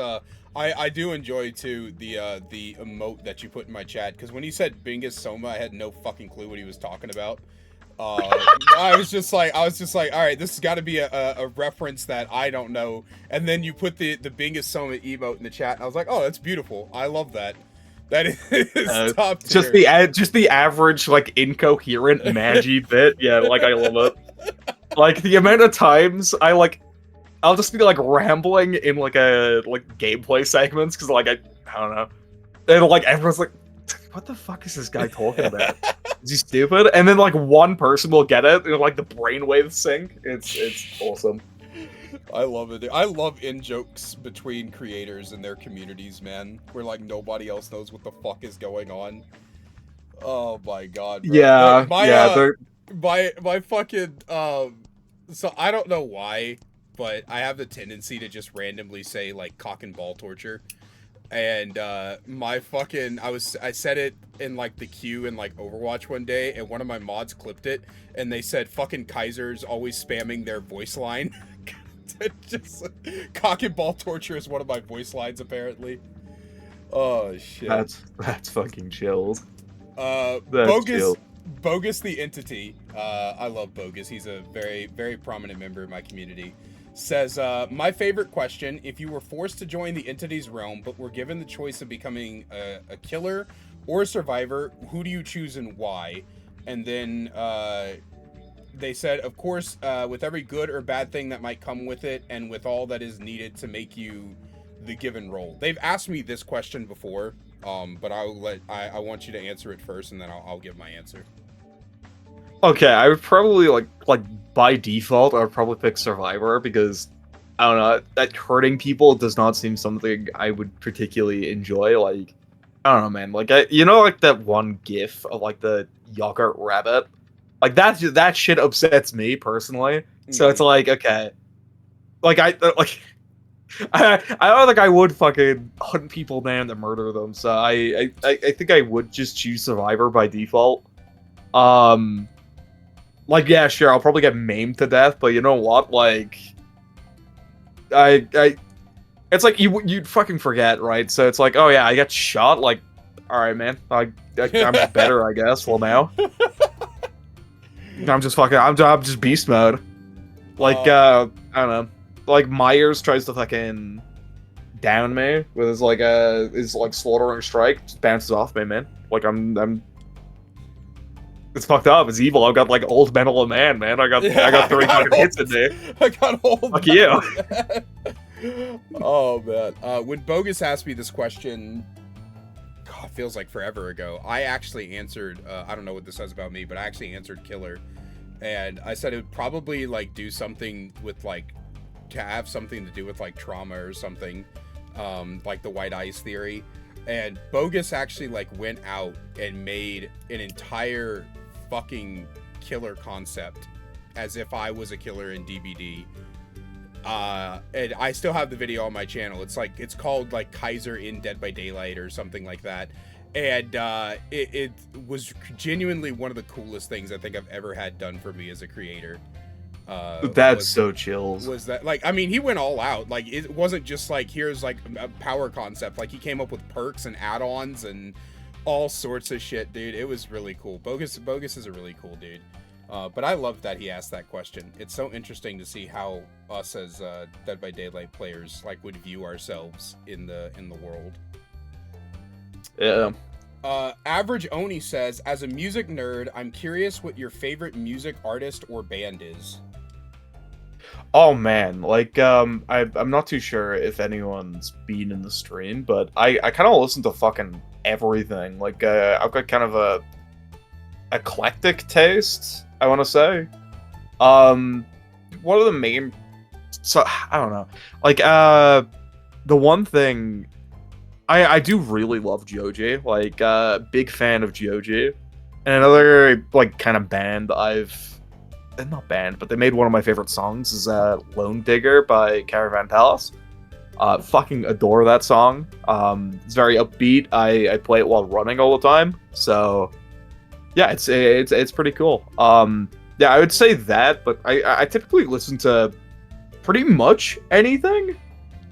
I do enjoy too the emote that you put in my chat, because when he said Bingus Soma, I had no fucking clue what he was talking about. I was just like, all right, this has got to be a reference that I don't know. And then you put the Bingus Soma emote in the chat, and I was like, oh, that's beautiful. I love that. That is top tier. Just the average like incoherent Magi bit. Yeah, like I love it. Like the amount of times I'll just be like rambling in like gameplay segments because like I don't know. and like everyone's like, what the fuck is this guy talking about? Is he stupid? And then like one person will get it, and like the brainwaves sync. It's awesome. I love it. I love in-jokes between creators and their communities, man. Where like nobody else knows what the fuck is going on. Oh my god, bro. Yeah, My fucking so I don't know why, but I have the tendency to just randomly say like cock and ball torture. And I said it in like the queue in like Overwatch one day, and one of my mods clipped it, and they said fucking Kaiser's always spamming their voice line. Just cock and ball torture is one of my voice lines apparently. Oh shit. That's fucking chills. Bogus the entity. I love Bogus. He's a very, very prominent member of my community. Says, my favorite question, if you were forced to join the entity's realm, but were given the choice of becoming a killer or a survivor, who do you choose and why? And then they said, of course, with every good or bad thing that might come with it, and with all that is needed to make you the given role. They've asked me this question before, but I want you to answer it first, and then I'll give my answer. Okay, I would probably like by default, I would probably pick Survivor because I don't know, that hurting people does not seem something I would particularly enjoy. Like, I don't know, man. Like, like that one GIF of like the yogurt rabbit. Like that shit upsets me personally. So it's like, okay, like I don't think I would fucking hunt people down to murder them. So I think I would just choose Survivor by default. Like, yeah, sure, I'll probably get maimed to death, but you know what? Like, it's like you'd fucking forget, right? So it's like, oh yeah, I got shot. Like, all right, man, I'm better, I guess. Well, now I'm just beast mode. Like, I don't know. Like Myers tries to fucking down me with his slaughtering strike, just bounces off me, man. Like I'm. It's fucked up. It's evil. I've got like old mental man. I got 3 fucking hits in there. I got old. Fuck you. Oh man. When Bogus asked me this question, God, it feels like forever ago. I actually answered. I don't know what this says about me, but I actually answered killer, and I said it would probably like do something with like to have something to do with like trauma or something, like the white ice theory. And Bogus actually like went out and made an entire fucking killer concept as if I was a killer in DBD. And I still have the video on my channel. It's called like Kaiser in Dead by Daylight or something like that. And it was genuinely one of the coolest things I think I've ever had done for me as a creator. That's so chills. Was that like, I mean, he went all out. Like, it wasn't just like, here's like a power concept. Like, he came up with perks and add-ons and all sorts of shit, dude. It was really cool. Bogus is a really cool dude. But I love that he asked that question. It's so interesting to see how us as Dead by Daylight players like would view ourselves in the world. Yeah. Average Oni says, as a music nerd, I'm curious what your favorite music artist or band is. Oh man, like I'm not too sure if anyone's been in the stream, but I kind of listen to fucking everything. Like I've got kind of a eclectic taste, I want to say. One of the main, so I don't know, like the one thing I do really love Joji, like big fan of Joji, and another like kind of band not banned, but they made one of my favorite songs is Lone Digger by Caravan Palace. Fucking adore that song. It's very upbeat. I play it while running all the time. So yeah, it's pretty cool. Yeah, I would say that, but I typically listen to pretty much anything.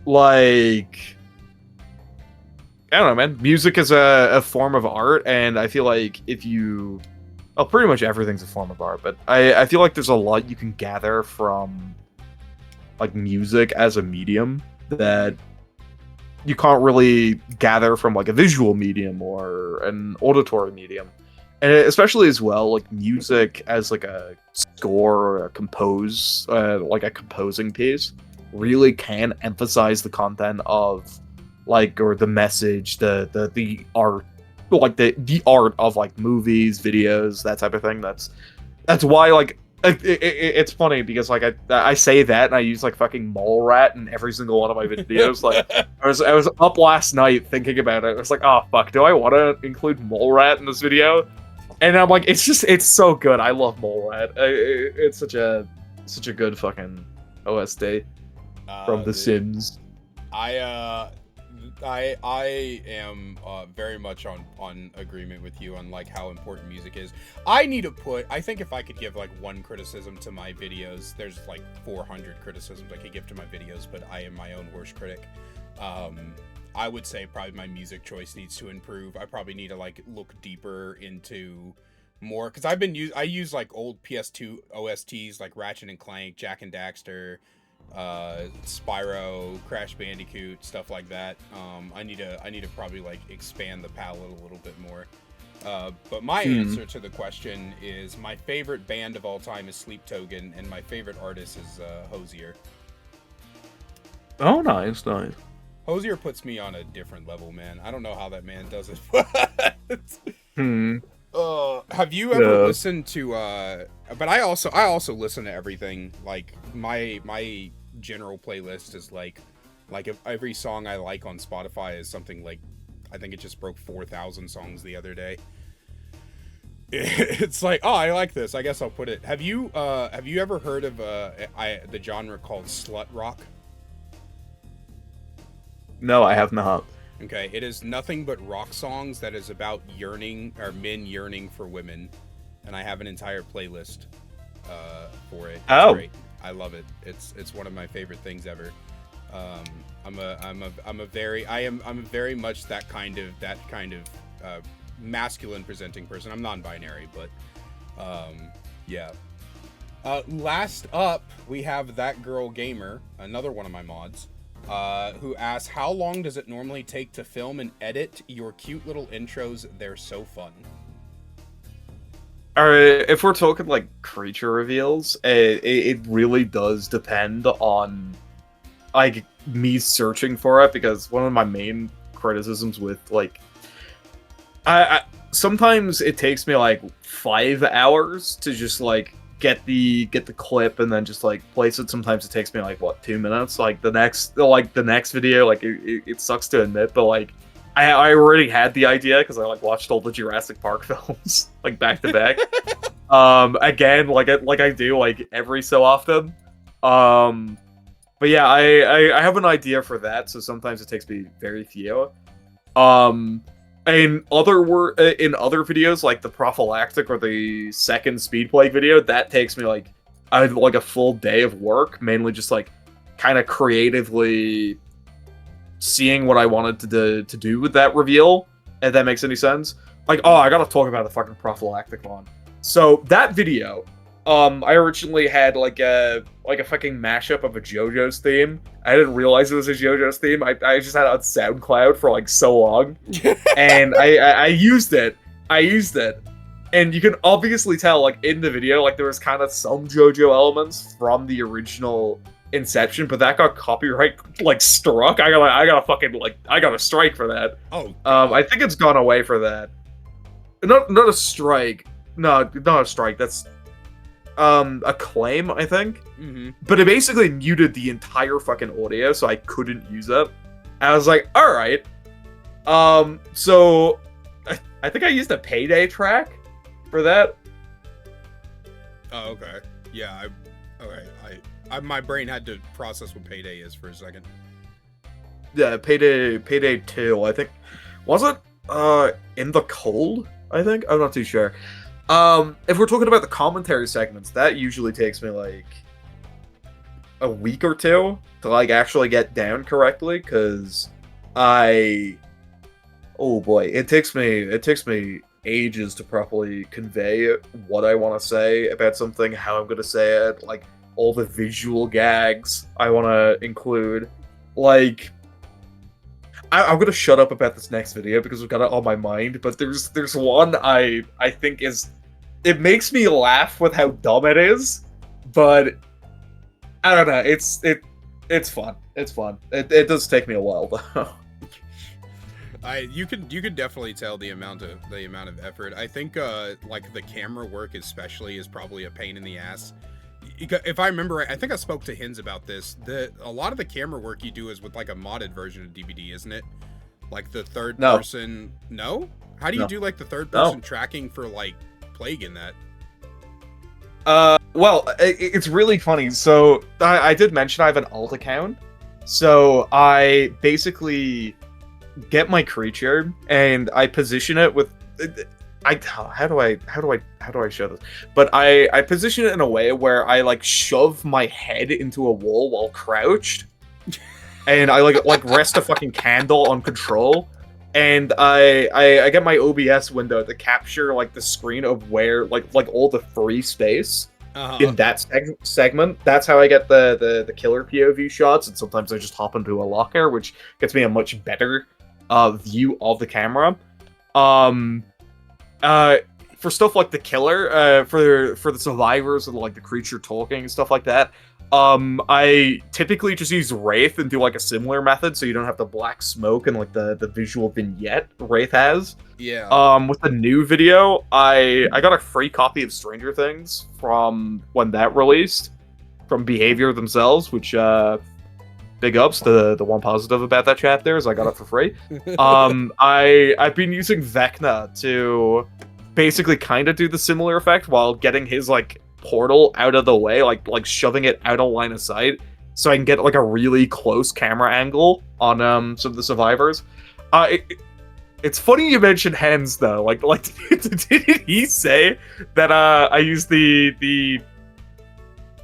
Like, I don't know, man. Music is a form of art, and I feel like well, pretty much everything's a form of art, but I feel like there's a lot you can gather from like music as a medium that you can't really gather from like a visual medium or an auditory medium. And especially as well, like music as like a score or a composing piece really can emphasize the content of like, or the message, the art, like the art of like movies, videos, that type of thing. That's why, like, it's funny because like I say that and I use like fucking mole rat in every single one of my videos. Like I was up last night thinking about it. I was like, oh fuck, do I want to include mole rat in this video? And I'm like, it's so good. I love mole rat. It's such a good fucking OST from The Sims. I am very much on agreement with you on like how important music is. I think if I could give like one criticism to my videos, there's like 400 criticisms I could give to my videos, but I am my own worst critic. I would say probably my music choice needs to improve. I probably need to like look deeper into more, because I use like old PS2 OSTs like Ratchet and Clank, Jak and Daxter, Spyro, Crash Bandicoot, stuff like that. I need to probably like expand the palette a little bit more. But my answer to the question is my favorite band of all time is Sleep Token, and my favorite artist is Hozier. Oh, nice. Hozier puts me on a different level, man. I don't know how that man does it, but have you ever listened to but I also listen to everything. Like my general playlist is like if every song I like on Spotify is something like, I think it just broke 4,000 songs the other day. It's like, oh, I like this, I guess I'll put it. Have you ever heard of the genre called slut rock? No, I have not. Okay, it is nothing but rock songs that is about yearning, or men yearning for women, and I have an entire playlist for it. It's great. I love it. It's one of my favorite things ever. I'm very much that kind of masculine presenting person. I'm non-binary, but yeah. Last up, we have That Girl Gamer, another one of my mods, who asks, how long does it normally take to film and edit your cute little intros? They're so fun. Alright, if we're talking like creature reveals, it really does depend on like me searching for it, because one of my main criticisms with like I sometimes it takes me like 5 hours to just like get the clip and then just like place it. Sometimes it takes me like 2 minutes. Like the next video, like it sucks to admit, but like I already had the idea because I like watched all the Jurassic Park films like back to back. Again, like I do like every so often. But yeah, I have an idea for that, so sometimes it takes me very few. In other videos, like the prophylactic or the second speed play video, that takes me like a full day of work, mainly just like kind of creatively seeing what I wanted to do with that reveal, if that makes any sense. Like, oh, I gotta talk about the fucking prophylactic one. So that video, I originally had like a fucking mashup of a JoJo's theme. I didn't realize it was a JoJo's theme. I just had it on SoundCloud for like so long, and I used it. And you can obviously tell, like in the video, like there was kind of some JoJo elements from the original Inception, but that got copyright like struck. I got a strike for that. Oh, I think it's gone away for that. Not a strike. No, not a strike. That's a claim, I think. Mm-hmm. But it basically muted the entire fucking audio, so I couldn't use it. I was like, all right. So I think I used a Payday track for that. Oh, okay. Yeah. My brain had to process what Payday is for a second. Yeah, Payday 2, I think. Was it In the Cold? I think? I'm not too sure. If we're talking about the commentary segments, that usually takes me like a week or two to like actually get down correctly, because oh boy, it takes me ages to properly convey what I want to say about something, how I'm going to say it, like all the visual gags I want to include. Like, I'm going to shut up about this next video because we've got it on my mind, but there's one I think it makes me laugh with how dumb it is, but I don't know, it's fun. It's fun. It does take me a while though. You could definitely tell the amount of effort. I think like the camera work especially is probably a pain in the ass. If I remember right, I think I spoke to Hins about this. A lot of the camera work you do is with like a modded version of DBD, isn't it? Like the third person. No? How do you do like the third person tracking for like Plague in that? Well, it's really funny. So I did mention I have an alt account. So I basically get my creature and I position it with how do I show this? But I position it in a way where I like shove my head into a wall while crouched. And I like rest a fucking candle on control. And I get my OBS window to capture like the screen of where like all the free space in that segment. That's how I get the killer POV shots, and sometimes I just hop into a locker, which gets me a much better view of the camera. For stuff like the killer, for the survivors and like the creature talking and stuff like that, I typically just use Wraith and do like a similar method, so you don't have the black smoke and like the visual vignette Wraith has. Yeah. With the new video, I got a free copy of Stranger Things from when that released, from Behavior themselves, which big ups. The one positive about that chapter is I got it for free. I've been using Vecna to basically kind of do the similar effect while getting his like portal out of the way, like shoving it out of line of sight, so I can get like a really close camera angle on some of the survivors. It's funny you mentioned Hens though. Like did he say that I use the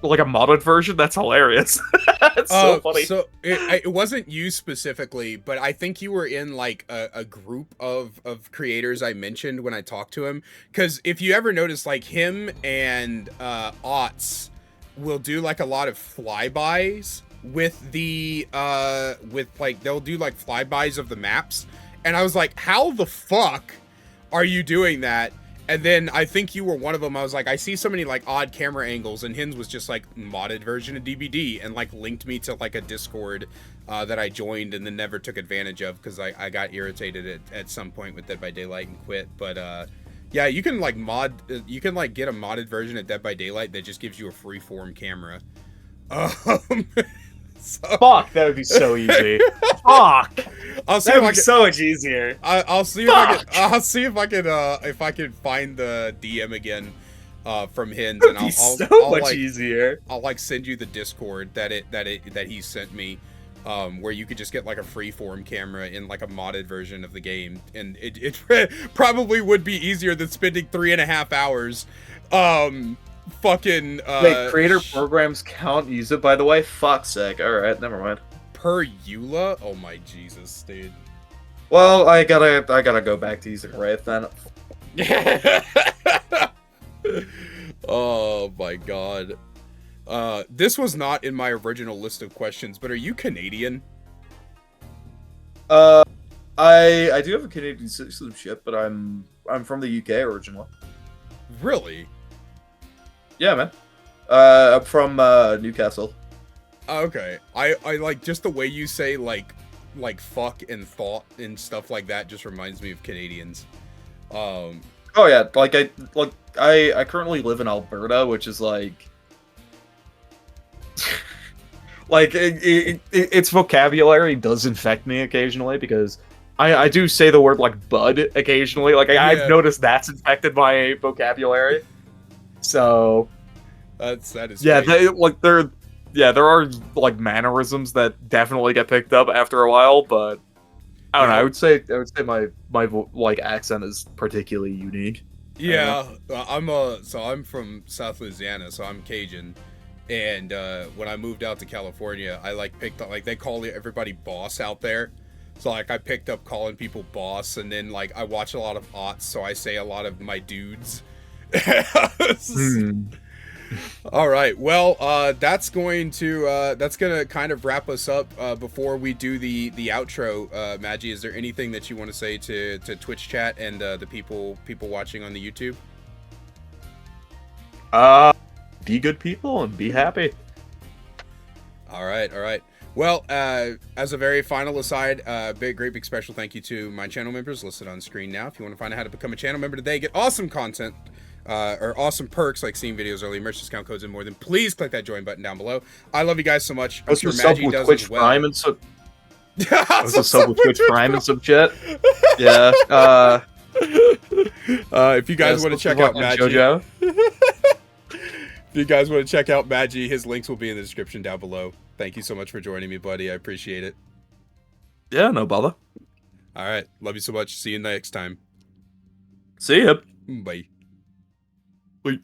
like a modded version? That's hilarious. That's so funny. So it wasn't you specifically, but I think you were in like a group of creators I mentioned when I talked to him. Because if you ever notice, like him and Otts will do like a lot of flybys with the with like they'll do like flybys of the maps, and I was like, how the fuck are you doing that? And then I think you were one of them. I was like, I see so many like odd camera angles, and Hins was just like modded version of DBD and like linked me to like a Discord that I joined and then never took advantage of because I got irritated at some point with Dead by Daylight and quit. But yeah, you can like you can like get a modded version of Dead by Daylight that just gives you a freeform camera. Fuck, that would be so easy. Fuck. I'll see that would be so much easier. I'll see if I can find the DM again from Hins, and I'll much like, easier. I'll like send you the Discord that he sent me, where you could just get like a freeform camera in like a modded version of the game, and it probably would be easier than spending 3.5 hours. Fucking wait, creator programs can't use it, by the way? Fuck's sake. Alright, never mind. Per EULA? Oh my Jesus, dude. Well, I gotta go back to using Wraith then. Oh my god. This was not in my original list of questions, but are you Canadian? I do have a Canadian citizenship, but I'm from the UK originally. Really? Yeah, man. I'm from Newcastle. Okay. I like just the way you say like fuck and thought and stuff like that just reminds me of Canadians. Oh yeah, I currently live in Alberta, which is like like its vocabulary does infect me occasionally because I do say the word like bud occasionally. Like I've noticed that's infected my vocabulary. So that is yeah, there are like mannerisms that definitely get picked up after a while, but I don't know. I would say my like accent is particularly unique. Yeah, I'm from South Louisiana, so I'm Cajun, and when I moved out to California, I like picked up like they call everybody boss out there. So like I picked up calling people boss, and then like I watch a lot of Otts, so I say a lot of my dudes. All right, well, that's gonna kind of wrap us up before we do the outro. Magi, is there anything that you want to say to Twitch chat and the people watching on the YouTube? Be good people and be happy. All right. Well, as a very final aside, great big special thank you to my channel members listed on screen now. If you want to find out how to become a channel member today, get awesome content, or awesome perks like seeing videos early, merch discount codes, and more, then please click that join button down below. I love you guys so much. I'm sure Maggie does Twitch as well. Prime and so. Was a sub with Twitch Prime and sub chat. Yeah. If you guys want to check out Maggie, JoJo. if you guys want to check out Maggie, his links will be in the description down below. Thank you so much for joining me, buddy. I appreciate it. Yeah, no bother. All right. Love you so much. See you next time. See ya. Bye. Bye.